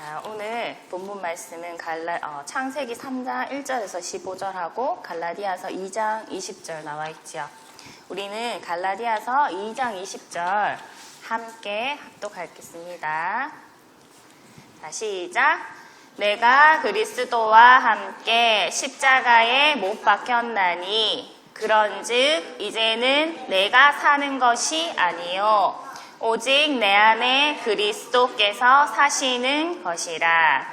자, 오늘 본문 말씀은 창세기 3장 1절에서 15절하고 갈라디아서 2장 20절 나와 있죠. 우리는 갈라디아서 2장 20절 함께 합독하겠습니다. 자, 시작. 내가 그리스도와 함께 십자가에 못 박혔나니 그런즉 이제는 내가 사는 것이 아니요 오직 내 안에 그리스도께서 사시는 것이라.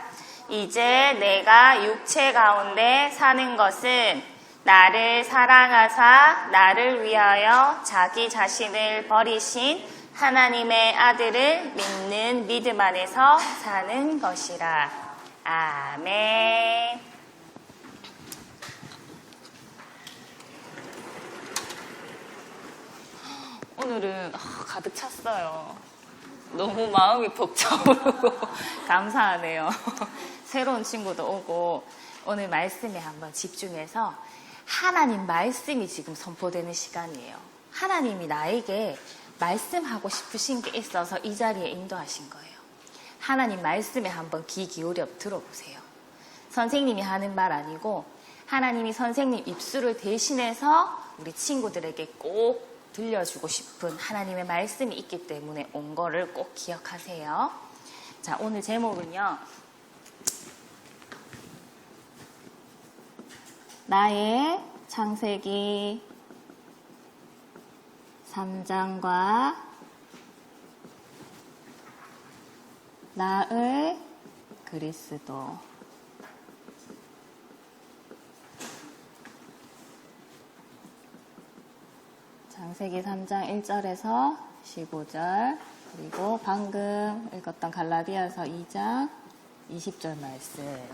이제 내가 육체 가운데 사는 것은 나를 사랑하사 나를 위하여 자기 자신을 버리신 하나님의 아들을 믿는 믿음 안에서 사는 것이라. 아멘. 오늘은 가득 찼어요. 너무 마음이 벅차오르고 감사하네요. 새로운 친구도 오고 오늘 말씀에 한번 집중해서 하나님 말씀이 지금 선포되는 시간이에요. 하나님이 나에게 말씀하고 싶으신 게 있어서 이 자리에 인도하신 거예요. 하나님 말씀에 한번 귀 기울여 들어보세요. 선생님이 하는 말 아니고 하나님이 선생님 입술을 대신해서 우리 친구들에게 꼭 들려주고 싶은 하나님의 말씀이 있기 때문에 온 거를 꼭 기억하세요. 자, 오늘 제목은요. 나의 창세기 3장과 나의 그리스도. 창세기 3장 1절에서 15절 그리고 방금 읽었던 갈라디아서 2장 20절 말씀.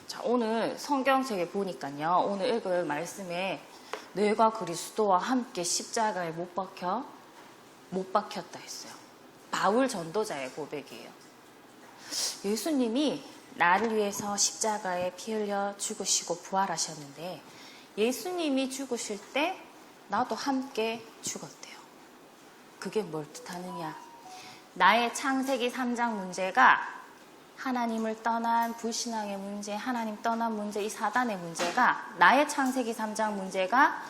자, 오늘 성경책에 보니까요. 오늘 읽을 말씀에 내가 그리스도와 함께 십자가에 못 박혔다 했어요. 바울 전도자의 고백이에요. 예수님이 나를 위해서 십자가에 피 흘려 죽으시고 부활하셨는데 예수님이 죽으실 때 나도 함께 죽었대요. 그게 뭘 뜻하느냐? 나의 창세기 3장 문제가 하나님을 떠난 불신앙의 문제, 하나님 떠난 문제, 이 사단의 문제가 나의 창세기 3장 문제가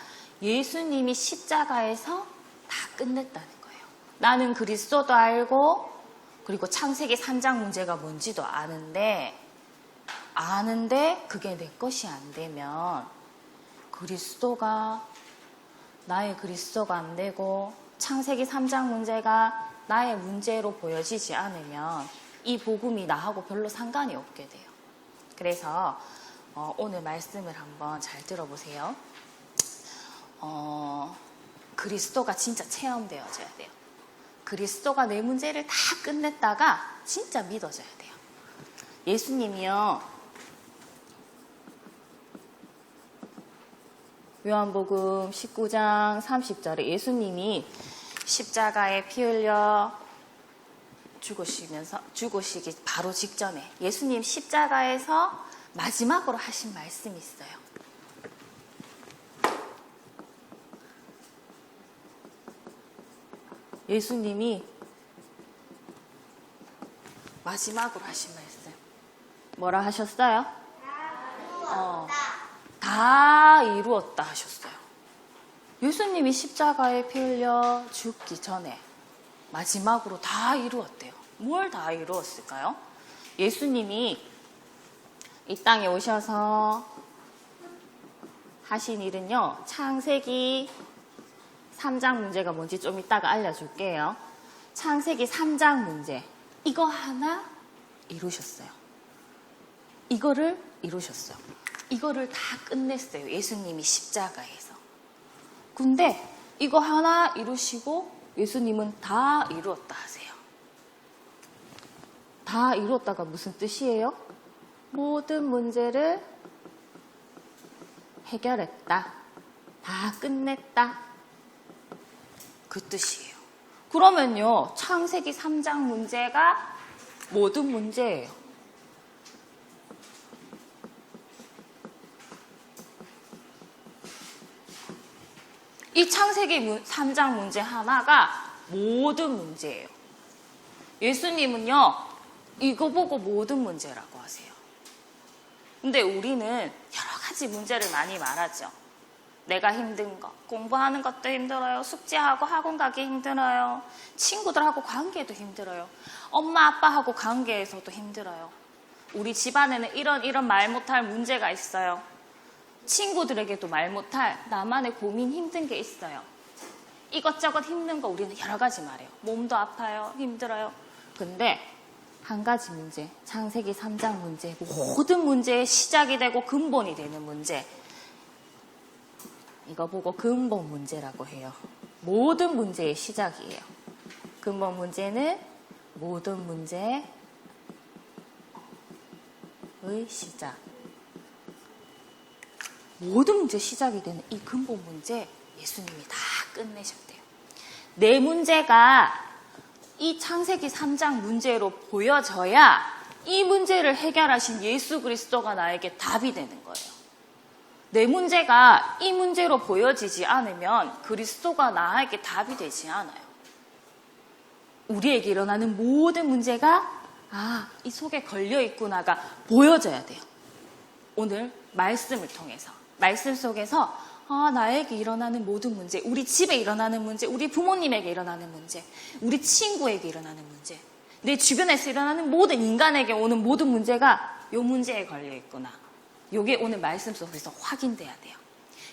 예수님이 십자가에서 다 끝냈다는 거예요. 나는 그리스도도 알고 그리고 창세기 3장 문제가 뭔지도 아는데 그게 내 것이 안 되면 나의 그리스도가 안 되고 창세기 3장 문제가 나의 문제로 보여지지 않으면 이 복음이 나하고 별로 상관이 없게 돼요. 그래서 오늘 말씀을 한번 잘 들어보세요. 그리스도가 진짜 체험되어져야 돼요. 그리스도가 내 문제를 다 끝냈다가 진짜 믿어져야 돼요. 예수님이요. 요한복음 19장 30절에 예수님이 십자가에 피 흘려 죽으시기 바로 직전에 예수님 십자가에서 마지막으로 하신 말씀이 있어요. 예수님이 마지막으로 하신 말씀 뭐라 하셨어요? 다 이루었다 하셨어요. 예수님이 십자가에 피 흘려 죽기 전에 마지막으로 다 이루었대요. 뭘 다 이루었을까요? 예수님이 이 땅에 오셔서 하신 일은요. 창세기 3장 문제가 뭔지 좀 이따가 알려줄게요. 창세기 3장 문제 이거 하나 이루셨어요. 이거를 이루셨어요. 이거를 다 끝냈어요. 예수님이 십자가에서. 근데 이거 하나 이루시고 예수님은 다 이루었다 하세요. 다 이루었다가 무슨 뜻이에요? 모든 문제를 해결했다. 다 끝냈다. 그 뜻이에요. 그러면요. 창세기 3장 문제가 모든 문제예요. 이 창세기 3장 문제 하나가 모든 문제예요. 예수님은요, 이거 보고 모든 문제라고 하세요. 근데 우리는 여러 가지 문제를 많이 말하죠. 내가 힘든 거, 공부하는 것도 힘들어요. 숙제하고 학원 가기 힘들어요. 친구들하고 관계도 힘들어요. 엄마 아빠하고 관계에서도 힘들어요. 우리 집안에는 이런 말 못할 문제가 있어요. 친구들에게도 말 못할 나만의 고민 힘든 게 있어요. 이것저것 힘든 거 우리는 여러 가지 말해요. 몸도 아파요. 힘들어요. 근데 한 가지 문제, 창세기 3장 문제, 모든 문제의 시작이 되고 근본이 되는 문제, 이거 보고 근본 문제라고 해요. 모든 문제의 시작이에요. 근본 문제는 모든 문제의 시작. 모든 문제의 시작이 되는 이 근본 문제 예수님이 다 끝내셨대요. 내 문제가 이 창세기 3장 문제로 보여져야 이 문제를 해결하신 예수 그리스도가 나에게 답이 되는 거예요. 내 문제가 이 문제로 보여지지 않으면 그리스도가 나에게 답이 되지 않아요. 우리에게 일어나는 모든 문제가 이 속에 걸려있구나가 보여져야 돼요. 오늘 말씀을 통해서, 말씀 속에서 나에게 일어나는 모든 문제, 우리 집에 일어나는 문제, 우리 부모님에게 일어나는 문제, 우리 친구에게 일어나는 문제, 내 주변에서 일어나는 모든 인간에게 오는 모든 문제가 이 문제에 걸려있구나. 이게 오늘 말씀 속에서 확인돼야 돼요.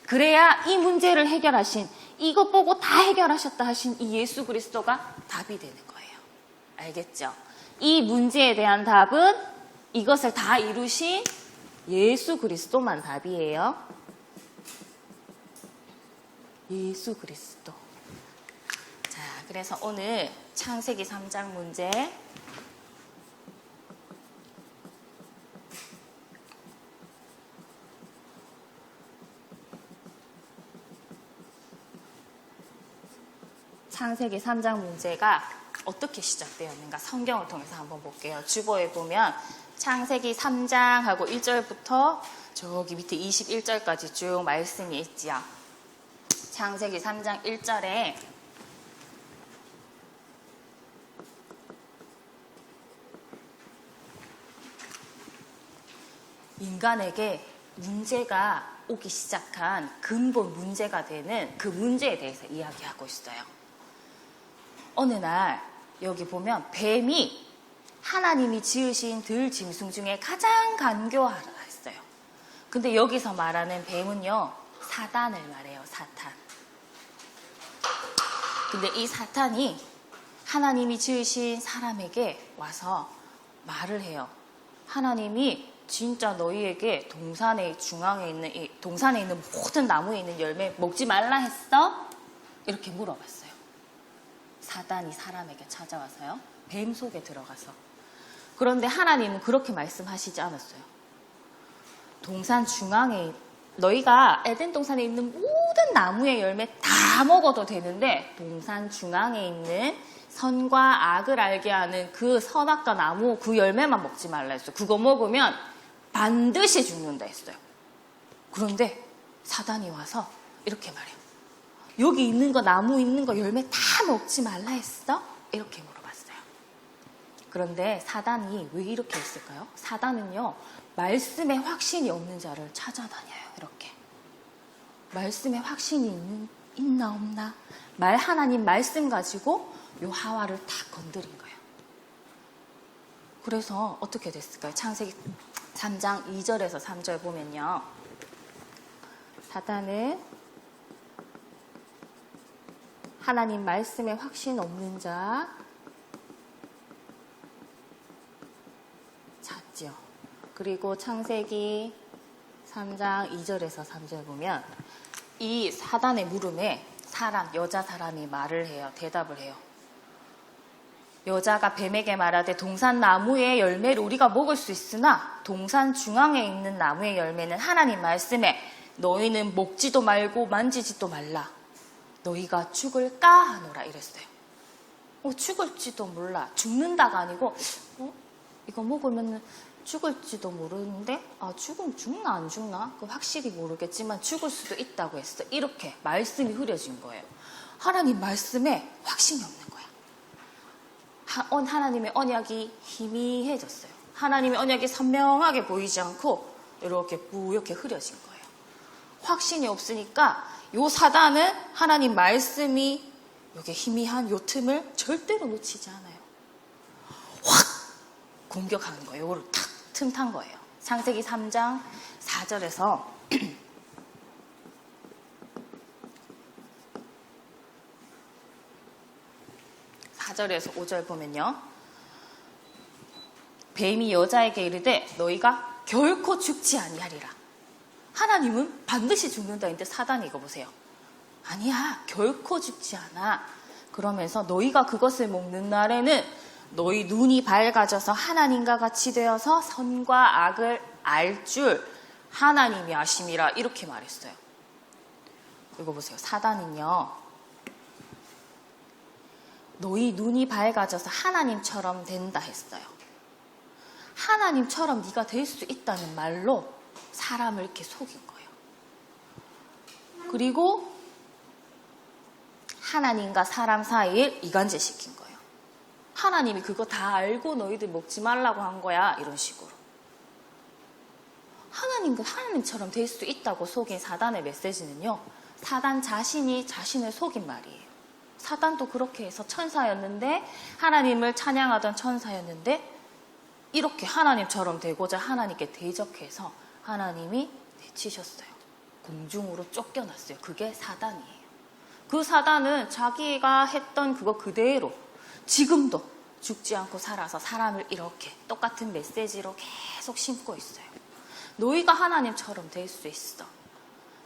그래야 이 문제를 해결하신, 이것 보고 다 해결하셨다 하신 이 예수 그리스도가 답이 되는 거예요. 알겠죠? 이 문제에 대한 답은 이것을 다 이루신 예수 그리스도만 답이에요. 예수 그리스도. 자, 그래서 오늘 창세기 3장 문제 창세기 3장 문제가 어떻게 시작되었는가 성경을 통해서 한번 볼게요. 주보에 보면 창세기 3장 하고 1절부터 저기 밑에 21절까지 쭉 말씀이 있지요. 창세기 3장 1절에 인간에게 문제가 오기 시작한 근본 문제가 되는 그 문제에 대해서 이야기하고 있어요. 어느 날 여기 보면 뱀이 하나님이 지으신 들 짐승 중에 가장 간교하였어요. 근데 여기서 말하는 뱀은요, 사단을 말해요. 사탄. 근데 이 사탄이 하나님이 지으신 사람에게 와서 말을 해요. 하나님이 진짜 너희에게 동산의 중앙에 있는, 동산에 있는 모든 나무에 있는 열매 먹지 말라 했어? 이렇게 물어봤어요. 사단이 사람에게 찾아와서요. 뱀 속에 들어가서. 그런데 하나님은 그렇게 말씀하시지 않았어요. 동산 중앙에, 너희가 에덴 동산에 있는 모든 나무의 열매 다 먹어도 되는데 동산 중앙에 있는 선과 악을 알게 하는 그 선악과 나무 그 열매만 먹지 말라 했어요. 그거 먹으면 반드시 죽는다 했어요. 그런데 사단이 와서 이렇게 말해요. 여기 있는 거, 나무 있는 거 열매 다 먹지 말라 했어? 이렇게 물어봤어요. 그런데 사단이 왜 이렇게 했을까요? 사단은요, 말씀에 확신이 없는 자를 찾아다녀요. 이렇게. 말씀에 확신이 있나 없나? 하나님 말씀 가지고 요 하와를 다 건드린 거예요. 그래서 어떻게 됐을까요? 창세기 3장 2절에서 3절 보면요. 사단은 하나님 말씀에 확신 없는 자 찾지요. 그리고 창세기 3장 2절에서 3절 보면 이 사단의 물음에 여자 사람이 말을 해요. 대답을 해요. 여자가 뱀에게 말하되 동산 나무의 열매를 우리가 먹을 수 있으나 동산 중앙에 있는 나무의 열매는 하나님 말씀에 너희는 먹지도 말고 만지지도 말라. 너희가 죽을까 하노라 이랬어요. 죽을지도 몰라. 죽는다가 아니고 이거 먹으면 죽을지도 모르는데 죽나 안 죽나? 그 확실히 모르겠지만 죽을 수도 있다고 했어. 이렇게 말씀이 흐려진 거예요. 하나님 말씀에 확신이 없는 거야. 하나님의 언약이 희미해졌어요. 하나님의 언약이 선명하게 보이지 않고 이렇게 뿌옇게 흐려진 거예요. 확신이 없으니까 요 사단은 하나님 말씀이 이게 희미한 요 틈을 절대로 놓치지 않아요. 확 공격하는 거예요. 요거를 탁 틈탄 거예요. 창세기 3장 4절에서 4절에서 5절 보면요. 뱀이 여자에게 이르되 너희가 결코 죽지 아니하리라. 하나님은 반드시 죽는다 했는데 사단이 이거 보세요. 아니야, 결코 죽지 않아. 그러면서 너희가 그것을 먹는 날에는 너희 눈이 밝아져서 하나님과 같이 되어서 선과 악을 알 줄 하나님이 아심이라 이렇게 말했어요. 이거 보세요. 사단은요. 너희 눈이 밝아져서 하나님처럼 된다 했어요. 하나님처럼 네가 될 수 있다는 말로 사람을 이렇게 속인 거예요. 그리고 하나님과 사람 사이에 이간질시킨 거예요. 하나님이 그거 다 알고 너희들 먹지 말라고 한 거야. 이런 식으로. 하나님처럼 될 수 있다고 속인 사단의 메시지는요. 사단 자신이 자신을 속인 말이에요. 사단도 그렇게 해서 천사였는데 하나님을 찬양하던 천사였는데 이렇게 하나님처럼 되고자 하나님께 대적해서 하나님이 내치셨어요. 공중으로 쫓겨났어요. 그게 사단이에요. 그 사단은 자기가 했던 그거 그대로 지금도 죽지 않고 살아서 사람을 이렇게 똑같은 메시지로 계속 심고 있어요. 너희가 하나님처럼 될 수 있어.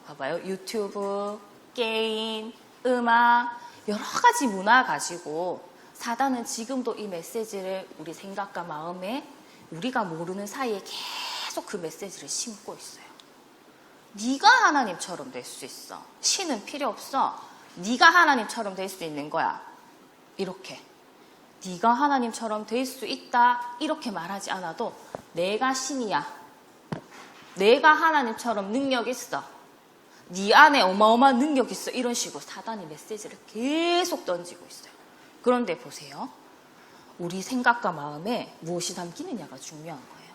봐봐요. 유튜브, 게임, 음악, 여러 가지 문화 가지고 사단은 지금도 이 메시지를 우리 생각과 마음에 우리가 모르는 사이에 계속 그 메시지를 심고 있어요. 네가 하나님처럼 될 수 있어. 신은 필요 없어. 네가 하나님처럼 될 수 있는 거야. 이렇게. 네가 하나님처럼 될 수 있다. 이렇게 말하지 않아도 내가 신이야. 내가 하나님처럼 능력 있어. 네 안에 어마어마한 능력 있어. 이런 식으로 사단이 메시지를 계속 던지고 있어요. 그런데 보세요. 우리 생각과 마음에 무엇이 담기느냐가 중요한 거예요.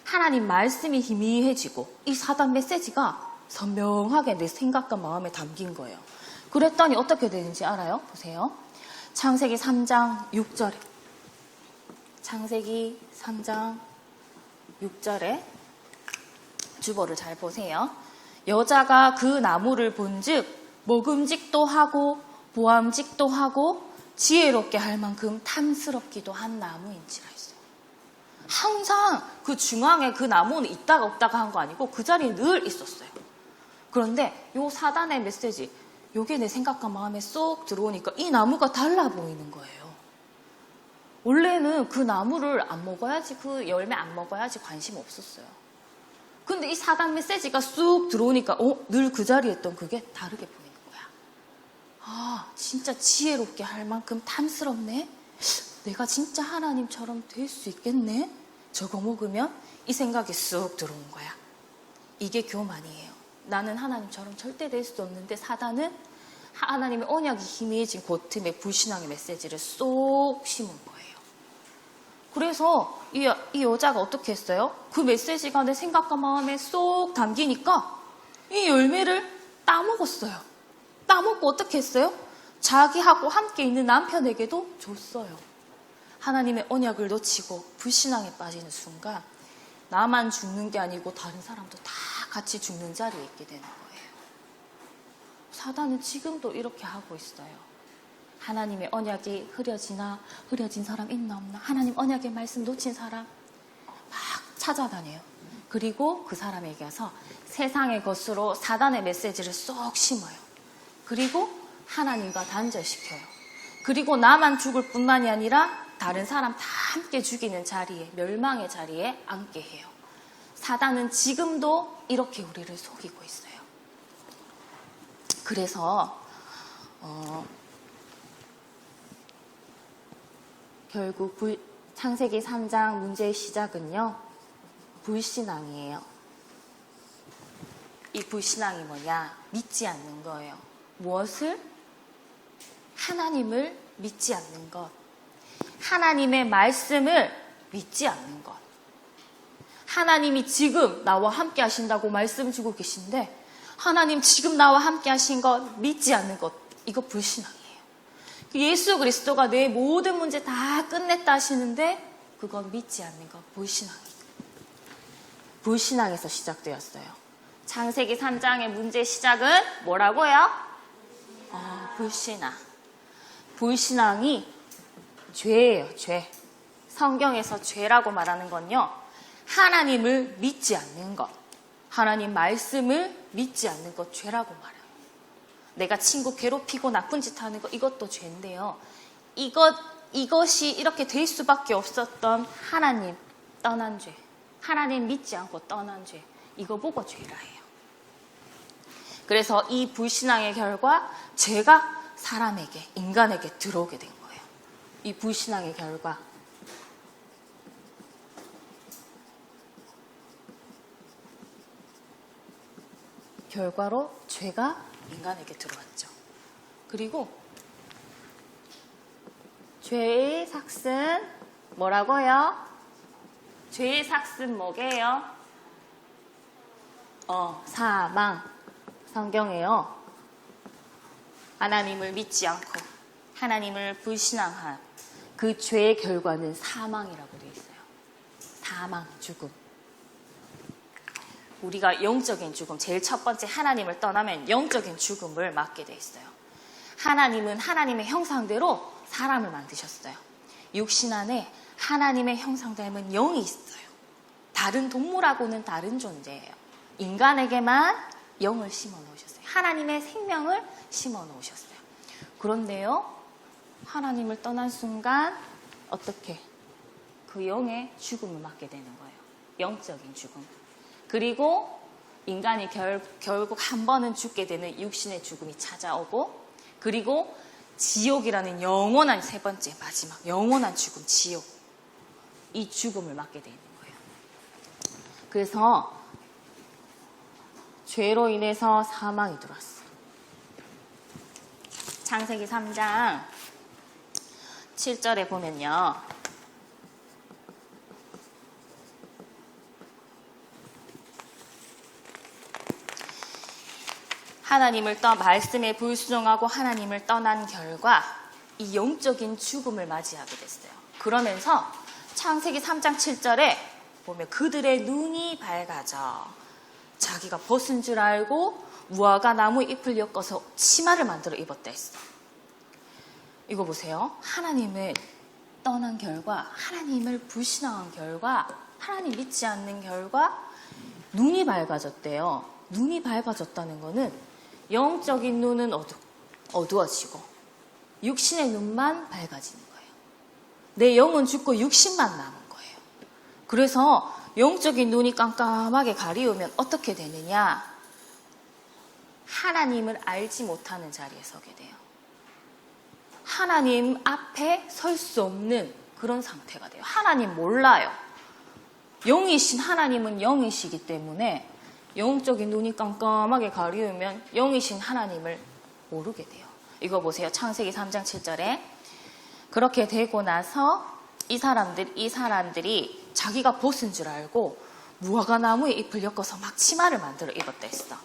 하나님 말씀이 희미해지고 이 사단 메시지가 선명하게 내 생각과 마음에 담긴 거예요. 그랬더니 어떻게 되는지 알아요? 보세요. 창세기 3장 6절에 창세기 3장 6절에 주보를 잘 보세요. 여자가 그 나무를 본즉 먹음직도 하고 보암직도 하고 지혜롭게 할 만큼 탐스럽기도 한 나무인지라 했어요. 항상 그 중앙에 그 나무는 있다가 없다가 한 거 아니고 그 자리에 늘 있었어요. 그런데 요 사단의 메시지, 요게 내 생각과 마음에 쏙 들어오니까 이 나무가 달라 보이는 거예요. 원래는 그 나무를 안 먹어야지, 그 열매 안 먹어야지 관심 없었어요. 근데 이 사단 메시지가 쑥 들어오니까 늘 그 자리에 있던 그게 다르게 보이는 거야. 아, 진짜 지혜롭게 할 만큼 탐스럽네? 내가 진짜 하나님처럼 될 수 있겠네? 저거 먹으면 이 생각이 쑥 들어온 거야. 이게 교만이에요. 나는 하나님처럼 절대 될 수 없는데 사단은 하나님의 언약이 희미해진 그 틈에 불신앙의 메시지를 쏙 심은 거예요. 그래서 이 여자가 어떻게 했어요? 그 메시지가 내 생각과 마음에 쏙 담기니까 이 열매를 따먹었어요. 따먹고 어떻게 했어요? 자기하고 함께 있는 남편에게도 줬어요. 하나님의 언약을 놓치고 불신앙에 빠지는 순간 나만 죽는 게 아니고 다른 사람도 다 같이 죽는 자리에 있게 되는 거예요. 사단은 지금도 이렇게 하고 있어요. 하나님의 언약이 흐려진 사람 있나 없나? 하나님 언약의 말씀 놓친 사람 막 찾아다녀요. 그리고 그 사람에게 와서 세상의 것으로 사단의 메시지를 쏙 심어요. 그리고 하나님과 단절시켜요. 그리고 나만 죽을 뿐만이 아니라 다른 사람 다 함께 죽이는 자리에, 멸망의 자리에 앉게 해요. 사단은 지금도 이렇게 우리를 속이고 있어요. 그래서 결국 창세기 3장 문제의 시작은요. 불신앙이에요. 이 불신앙이 뭐냐? 믿지 않는 거예요. 무엇을? 하나님을 믿지 않는 것. 하나님의 말씀을 믿지 않는 것. 하나님이 지금 나와 함께 하신다고 말씀 주고 계신데 하나님 지금 나와 함께 하신 것 믿지 않는 것. 이거 불신앙이에요. 예수 그리스도가 내 모든 문제 다 끝냈다 하시는데 그건 믿지 않는 것. 불신앙이에요. 불신앙에서 시작되었어요. 창세기 3장의 문제의 시작은 뭐라고요? 불신앙. 불신앙이 죄예요, 죄. 성경에서 죄라고 말하는 건요, 하나님을 믿지 않는 것, 하나님 말씀을 믿지 않는 것, 죄라고 말해요. 내가 친구 괴롭히고 나쁜 짓 하는 것, 이것도 죄인데요. 이것이 이렇게 될 수밖에 없었던 하나님 떠난 죄, 하나님 믿지 않고 떠난 죄, 이거 보고 죄라 해요. 그래서 이 불신앙의 결과 죄가 사람에게, 인간에게 들어오게 된 거예요. 이 불신앙의 결과. 결과로 죄가 인간에게 들어왔죠. 그리고 죄의 삭은 뭐라고요? 죄의 삭은 뭐게요? 사망. 성경에요. 하나님을 믿지 않고 하나님을 불신앙한 그 죄의 결과는 사망이라고 되어 있어요. 사망, 죽음. 우리가 영적인 죽음, 제일 첫 번째 하나님을 떠나면 영적인 죽음을 맞게 되어 있어요. 하나님은 하나님의 형상대로 사람을 만드셨어요. 육신 안에 하나님의 형상 닮은 영이 있어요. 다른 동물하고는 다른 존재예요. 인간에게만 영을 심어 놓으셨어요. 하나님의 생명을 심어 놓으셨어요. 그런데요, 하나님을 떠난 순간 어떻게? 그 영의 죽음을 맞게 되는 거예요. 영적인 죽음. 그리고 인간이 결국 한 번은 죽게 되는 육신의 죽음이 찾아오고, 그리고 지옥이라는 영원한 세 번째 마지막 영원한 죽음, 지옥. 이 죽음을 맞게 되는 거예요. 그래서 죄로 인해서 사망이 들어왔어요. 창세기 3장 7절에 보면요. 말씀에 불순종하고 하나님을 떠난 결과 이 영적인 죽음을 맞이하게 됐어요. 그러면서 창세기 3장 7절에 보면 그들의 눈이 밝아져 자기가 벗은 줄 알고 무화과 나무 잎을 엮어서 치마를 만들어 입었다 했어. 이거 보세요. 하나님을 떠난 결과, 하나님을 불신앙한 결과, 하나님 믿지 않는 결과 눈이 밝아졌대요. 눈이 밝아졌다는 거는 영적인 눈은 어두워지고 육신의 눈만 밝아지는 거예요. 내 영은 죽고 육신만 남은 거예요. 그래서 영적인 눈이 깜깜하게 가리우면 어떻게 되느냐? 하나님을 알지 못하는 자리에 서게 돼요. 하나님 앞에 설 수 없는 그런 상태가 돼요. 하나님 몰라요. 영이신 하나님은 영이시기 때문에 영적인 눈이 깜깜하게 가리우면 영이신 하나님을 모르게 돼요. 이거 보세요. 창세기 3장 7절에 그렇게 되고 나서 이 사람들이 자기가 벗은 줄 알고 무화과 나무에 잎을 엮어서 막 치마를 만들어 입었다 했어.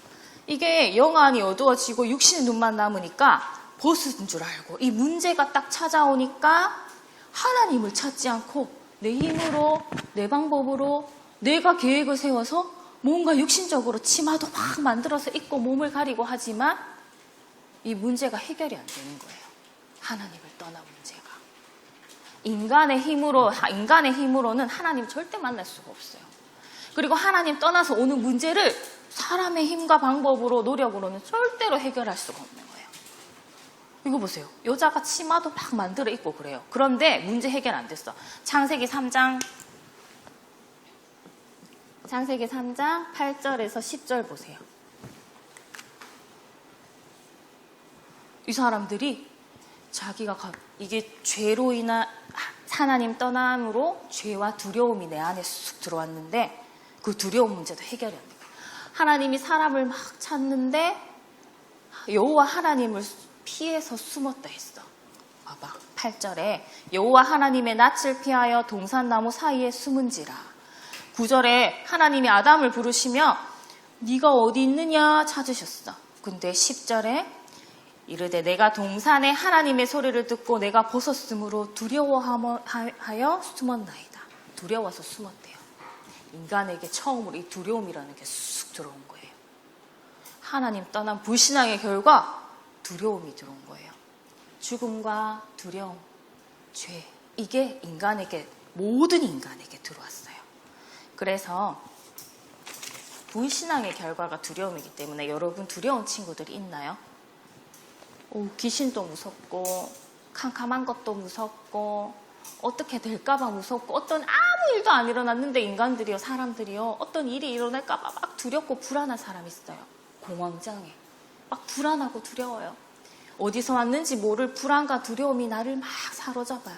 이게 영안이 어두워지고 육신의 눈만 남으니까 벗은 줄 알고 이 문제가 딱 찾아오니까 하나님을 찾지 않고 내 힘으로 내 방법으로 내가 계획을 세워서 뭔가 육신적으로 치마도 막 만들어서 입고 몸을 가리고 하지만 이 문제가 해결이 안 되는 거예요. 하나님을 떠난 문제가. 인간의 힘으로는 하나님 절대 만날 수가 없어요. 그리고 하나님 떠나서 오는 문제를 사람의 힘과 방법으로 노력으로는 절대로 해결할 수가 없는 거예요. 이거 보세요. 여자가 치마도 막 만들어 입고 그래요. 그런데 문제 해결 안 됐어. 창세기 3장 8절에서 10절 보세요. 이 사람들이 자기가 이게 죄로 인한 하나님 떠남으로 죄와 두려움이 내 안에 쑥 들어왔는데 그 두려움 문제도 해결이 안 돼요. 하나님이 사람을 막 찾는데 여호와 하나님을 피해서 숨었다 했어. 봐봐. 8절에 여호와 하나님의 낯을 피하여 동산나무 사이에 숨은지라. 9절에 하나님이 아담을 부르시며 네가 어디 있느냐 찾으셨어. 근데 10절에 이르되 내가 동산에 하나님의 소리를 듣고 내가 벗었으므로 두려워하여 숨었나이다. 두려워서 숨었대요. 인간에게 처음으로 이 두려움이라는 게 쑥 들어온 거예요. 하나님 떠난 불신앙의 결과 두려움이 들어온 거예요. 죽음과 두려움, 죄, 이게 인간에게, 모든 인간에게 들어왔어요. 그래서 불신앙의 결과가 두려움이기 때문에 여러분 두려운 친구들이 있나요? 귀신도 무섭고 캄캄한 것도 무섭고 어떻게 될까봐 무섭고 어떤 아무 일도 안 일어났는데 인간들이요, 사람들이요, 어떤 일이 일어날까봐 막 두렵고 불안한 사람이 있어요. 공황장애. 막 불안하고 두려워요. 어디서 왔는지 모를 불안과 두려움이 나를 막 사로잡아요.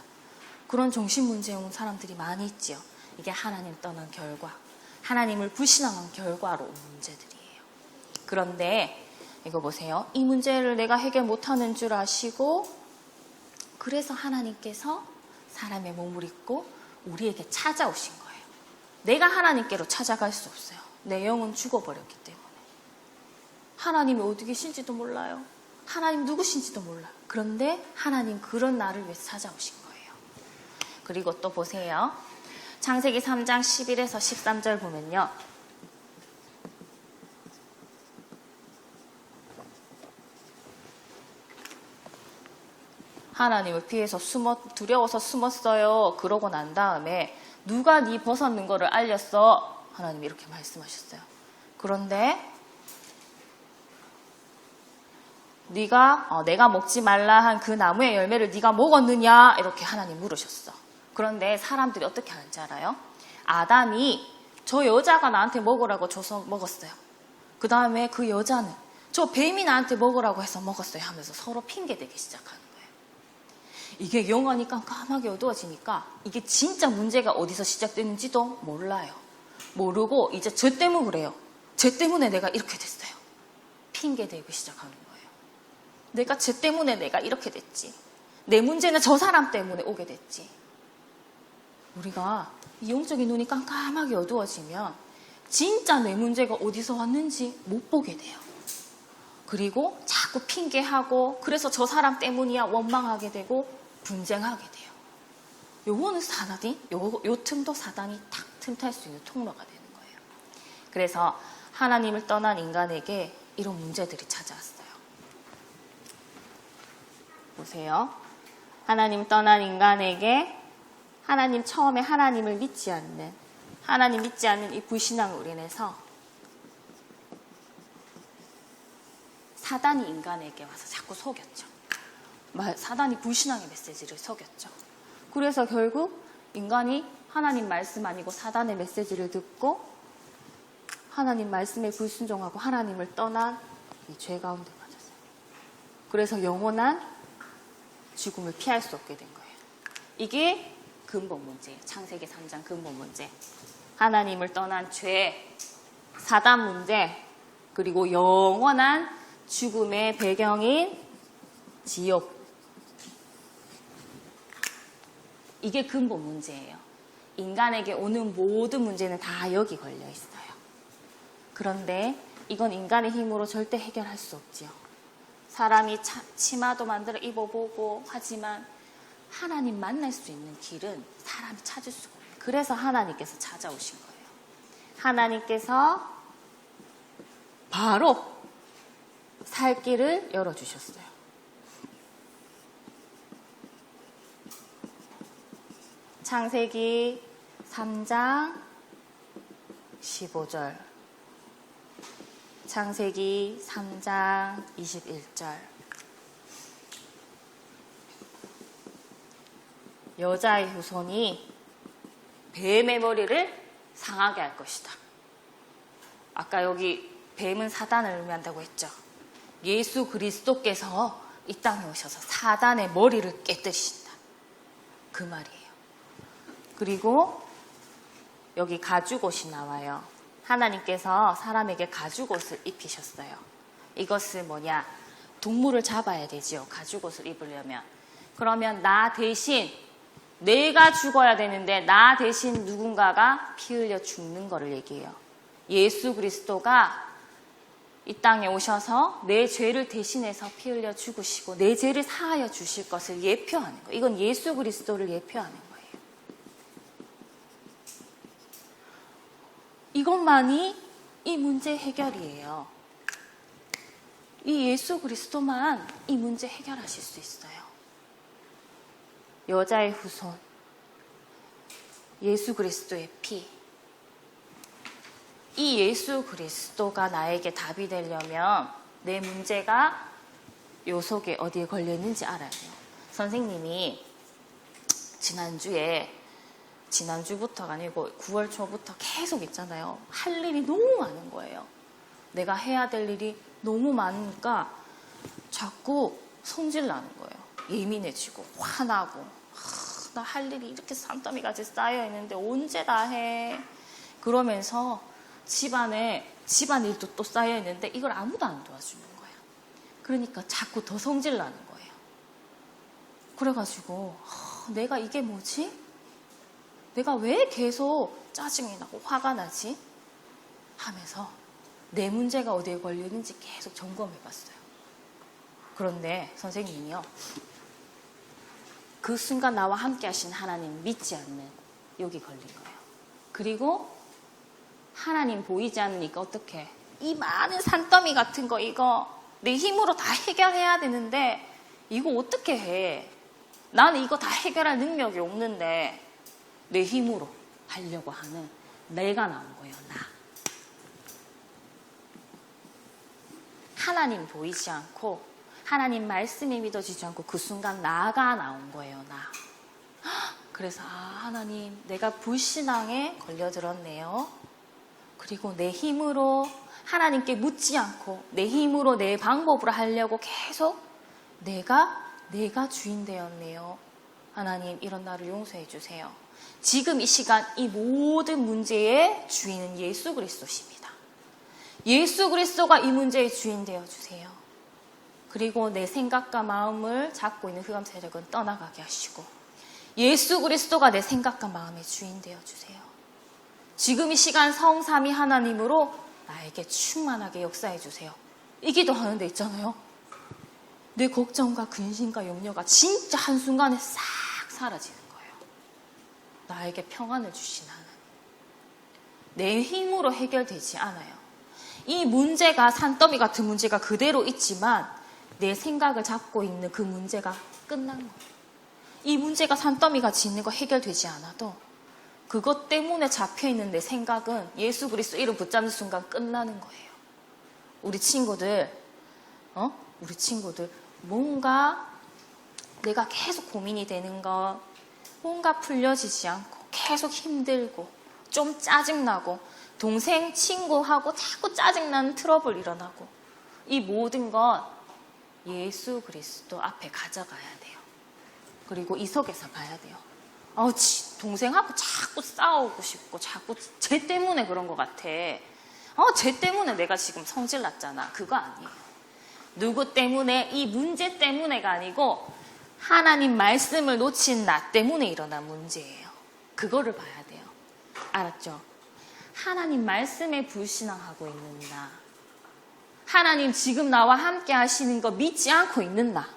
그런 정신문제 온 사람들이 많이 있지요. 이게 하나님 떠난 결과, 하나님을 불신앙한 결과로 온 문제들이에요. 그런데 이거 보세요. 이 문제를 내가 해결 못하는 줄 아시고 그래서 하나님께서 사람의 몸을 입고 우리에게 찾아오신 거예요. 내가 하나님께로 찾아갈 수 없어요. 내 영은 죽어버렸기 때문에. 하나님이 어디 계신지도 몰라요. 하나님 누구신지도 몰라요. 그런데 하나님 그런 나를 위해서 찾아오신 거예요. 그리고 또 보세요. 창세기 3장 11에서 13절 보면요. 하나님을 피해서 두려워서 숨었어요. 그러고 난 다음에 누가 네 벗었는 거를 알렸어? 하나님이 이렇게 말씀하셨어요. 그런데 내가 먹지 말라 한 그 나무의 열매를 네가 먹었느냐? 이렇게 하나님 물으셨어. 그런데 사람들이 어떻게 하는지 알아요? 아담이 저 여자가 나한테 먹으라고 줘서 먹었어요. 그 다음에 그 여자는 저 뱀이 나한테 먹으라고 해서 먹었어요 하면서 서로 핑계대기 시작하는 거예요. 이게 영원히 깜깜하게 어두워지니까 이게 진짜 문제가 어디서 시작됐는지도 몰라요. 모르고 이제 저 때문에 그래요. 쟤 때문에 내가 이렇게 됐어요. 핑계대기 시작하는 거예요. 내가 쟤 때문에 내가 이렇게 됐지. 내 문제는 저 사람 때문에 오게 됐지. 우리가 이 영적인 눈이 깜깜하게 어두워지면 진짜 내 문제가 어디서 왔는지 못 보게 돼요. 그리고 자꾸 핑계하고 그래서 저 사람 때문이야 원망하게 되고 분쟁하게 돼요. 요거는 사단이, 요 틈도 사단이 탁 틈탈 수 있는 통로가 되는 거예요. 그래서 하나님을 떠난 인간에게 이런 문제들이 찾아왔어요. 보세요. 하나님 떠난 인간에게 하나님 처음에 하나님을 믿지 않는, 하나님 믿지 않는 이 불신앙으로 인해서 사단이 인간에게 와서 자꾸 속였죠. 사단이 불신앙의 메시지를 속였죠. 그래서 결국 인간이 하나님 말씀 아니고 사단의 메시지를 듣고 하나님 말씀에 불순종하고 하나님을 떠난 이 죄 가운데 빠졌어요. 그래서 영원한 죽음을 피할 수 없게 된 거예요. 이게 근본 문제예요. 창세기 3장 근본 문제. 하나님을 떠난 죄, 사단 문제, 그리고 영원한 죽음의 배경인 지옥. 이게 근본 문제예요. 인간에게 오는 모든 문제는 다 여기 걸려 있어요. 그런데 이건 인간의 힘으로 절대 해결할 수 없지요. 사람이 치마도 만들어 입어보고 하지만 하나님 만날 수 있는 길은 사람이 찾을 수가 없어요. 그래서 하나님께서 찾아오신 거예요. 하나님께서 바로 살 길을 열어주셨어요. 창세기 3장 15절, 창세기 3장 21절. 여자의 후손이 뱀의 머리를 상하게 할 것이다. 아까 여기 뱀은 사단을 의미한다고 했죠. 예수 그리스도께서 이 땅에 오셔서 사단의 머리를 깨뜨리신다. 그 말이에요. 그리고 여기 가죽옷이 나와요. 하나님께서 사람에게 가죽옷을 입히셨어요. 이것은 뭐냐? 동물을 잡아야 되지요. 가죽옷을 입으려면. 그러면 나 대신 내가 죽어야 되는데 나 대신 누군가가 피 흘려 죽는 거를 얘기해요. 예수 그리스도가 이 땅에 오셔서 내 죄를 대신해서 피 흘려 죽으시고 내 죄를 사하여 주실 것을 예표하는 거예요. 이건 예수 그리스도를 예표하는 거예요. 이것만이 이 문제 해결이에요. 이 예수 그리스도만 이 문제 해결하실 수 있어요. 여자의 후손, 예수 그리스도의 피. 이 예수 그리스도가 나에게 답이 되려면 내 문제가 요 속에 어디에 걸려있는지 알아야 돼요. 선생님이 지난주부터가 아니고 9월 초부터 계속 있잖아요. 할 일이 너무 많은 거예요. 내가 해야 될 일이 너무 많으니까 자꾸 성질 나는 거예요. 예민해지고 화나고 나 할 일이 이렇게 산더미같이 쌓여 있는데 언제 다 해. 그러면서 집안일도 또 쌓여 있는데 이걸 아무도 안 도와주는 거예요. 그러니까 자꾸 더 성질 나는 거예요. 그래가지고 내가 이게 뭐지? 내가 왜 계속 짜증이 나고 화가 나지? 하면서 내 문제가 어디에 걸리는지 계속 점검해봤어요. 그런데 선생님이요. 그 순간 나와 함께 하신 하나님 믿지 않는 여기 걸린 거예요. 그리고 하나님 보이지 않으니까 어떡해. 이 많은 산더미 같은 거 이거 내 힘으로 다 해결해야 되는데 이거 어떻게 해. 나는 이거 다 해결할 능력이 없는데 내 힘으로 하려고 하는 내가 나온 거예요. 나. 하나님 보이지 않고 하나님 말씀이 믿어지지 않고 그 순간 나가 나온 거예요. 나. 그래서 하나님 내가 불신앙에 걸려들었네요. 그리고 내 힘으로 하나님께 묻지 않고 내 힘으로 내 방법으로 하려고 계속 내가 주인 되었네요. 하나님 이런 나를 용서해 주세요. 지금 이 시간 이 모든 문제의 주인은 예수 그리스도십니다. 예수 그리스도가 이 문제의 주인 되어주세요. 그리고 내 생각과 마음을 잡고 있는 흑암 세력은 떠나가게 하시고 예수 그리스도가 내 생각과 마음의 주인 되어주세요. 지금 이 시간 성삼위 하나님으로 나에게 충만하게 역사해 주세요. 이 기도하는 데 있잖아요. 내 걱정과 근심과 염려가 진짜 한순간에 싹 사라지는 거예요. 나에게 평안을 주신 하나님. 내 힘으로 해결되지 않아요. 이 문제가 산더미 같은 문제가 그대로 있지만 내 생각을 잡고 있는 그 문제가 끝난 거예요. 이 문제가 산더미같이 있는 거 해결되지 않아도 그것 때문에 잡혀있는 내 생각은 예수 그리스도 이름 붙잡는 순간 끝나는 거예요. 우리 친구들 뭔가 내가 계속 고민이 되는 것, 뭔가 풀려지지 않고 계속 힘들고 좀 짜증나고 동생 친구하고 자꾸 짜증나는 트러블 일어나고 이 모든 건 예수 그리스도 앞에 가져가야 돼요. 그리고 이 속에서 봐야 돼요. 동생하고 자꾸 싸우고 싶고 자꾸 쟤 때문에 그런 것 같아. 쟤 때문에 내가 지금 성질 났잖아. 그거 아니에요. 누구 때문에 이 문제 때문에가 아니고 하나님 말씀을 놓친 나 때문에 일어난 문제예요. 그거를 봐야 돼요. 알았죠? 하나님 말씀에 불신앙하고 있는 나. 하나님 지금 나와 함께 하시는 거 믿지 않고 있는 나.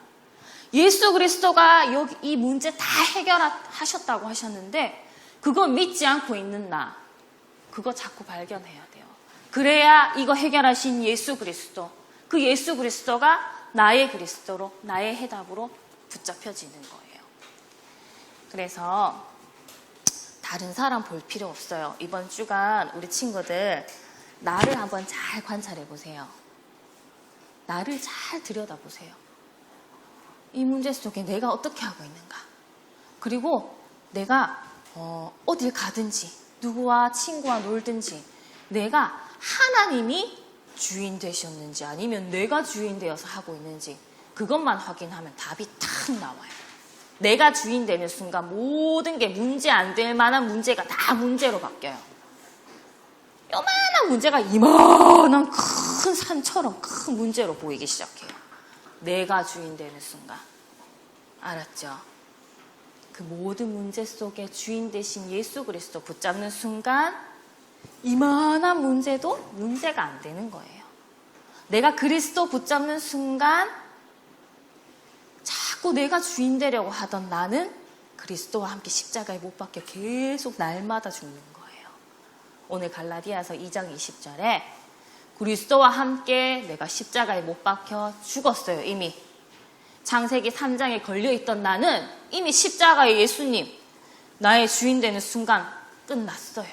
예수 그리스도가 여기 이 문제 다 해결하셨다고 하셨는데 그거 믿지 않고 있는 나. 그거 자꾸 발견해야 돼요. 그래야 이거 해결하신 예수 그리스도. 그 예수 그리스도가 나의 그리스도로 나의 해답으로 붙잡혀지는 거예요. 그래서 다른 사람 볼 필요 없어요. 이번 주간 우리 친구들 나를 한번 잘 관찰해 보세요. 나를 잘 들여다보세요. 이 문제 속에 내가 어떻게 하고 있는가. 그리고 내가 어딜 가든지 누구와 친구와 놀든지 내가 하나님이 주인 되셨는지 아니면 내가 주인 되어서 하고 있는지 그것만 확인하면 답이 탁 나와요. 내가 주인 되는 순간 모든 게 문제 안 될 만한 문제가 다 문제로 바뀌어요. 요만한 문제가 이만한 큰 산처럼 큰 문제로 보이기 시작해요. 내가 주인 되는 순간. 알았죠? 그 모든 문제 속에 주인 되신 예수 그리스도 붙잡는 순간 이만한 문제도 문제가 안 되는 거예요. 내가 그리스도 붙잡는 순간 자꾸 내가 주인 되려고 하던 나는 그리스도와 함께 십자가에 못 박혀 계속 날마다 죽는 거예요. 오늘 갈라디아서 2장 20절에 그리스도와 함께 내가 십자가에 못 박혀 죽었어요. 이미. 창세기 3장에 걸려있던 나는 이미 십자가에 예수님 나의 주인 되는 순간 끝났어요.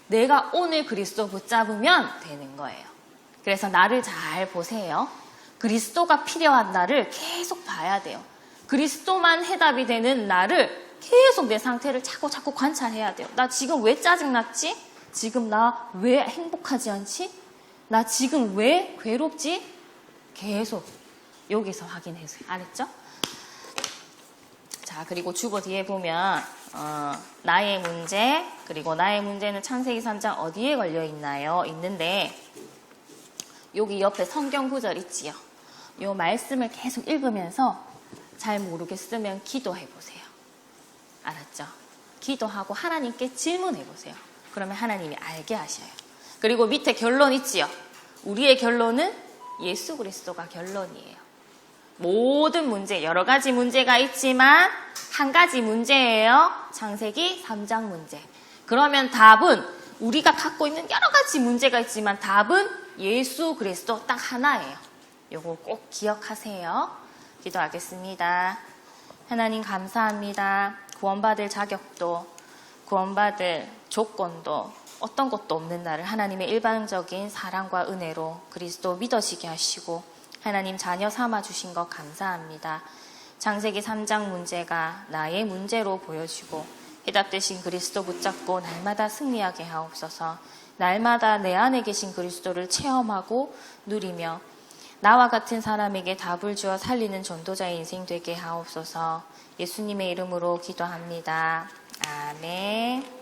내가 오늘 그리스도 붙잡으면 되는 거예요. 그래서 나를 잘 보세요. 그리스도가 필요한 나를 계속 봐야 돼요. 그리스도만 해답이 되는 나를 계속 내 상태를 자꾸 관찰해야 돼요. 나 지금 왜 짜증났지? 지금 나 왜 행복하지 않지? 나 지금 왜 괴롭지? 계속 여기서 확인해서 알았죠? 자, 그리고 주보 뒤에 보면 나의 문제, 그리고 나의 문제는 창세기 3장 어디에 걸려 있나요? 있는데 여기 옆에 성경 구절 있지요. 이 말씀을 계속 읽으면서 잘 모르겠으면 기도해 보세요. 알았죠? 기도하고 하나님께 질문해 보세요. 그러면 하나님이 알게 하셔요. 그리고 밑에 결론 있지요. 우리의 결론은 예수 그리스도가 결론이에요. 모든 문제, 여러 가지 문제가 있지만 한 가지 문제예요. 창세기 3장 문제. 그러면 답은 우리가 갖고 있는 여러 가지 문제가 있지만 답은 예수 그리스도 딱 하나예요. 요거 꼭 기억하세요. 기도하겠습니다. 하나님 감사합니다. 구원받을 자격도, 구원받을 조건도 어떤 것도 없는 나를 하나님의 일반적인 사랑과 은혜로 그리스도 믿어지게 하시고 하나님 자녀 삼아 주신 것 감사합니다. 창세기 3장 문제가 나의 문제로 보여지고 해답되신 그리스도 붙잡고 날마다 승리하게 하옵소서. 날마다 내 안에 계신 그리스도를 체험하고 누리며 나와 같은 사람에게 답을 주어 살리는 전도자의 인생 되게 하옵소서. 예수님의 이름으로 기도합니다. 아멘.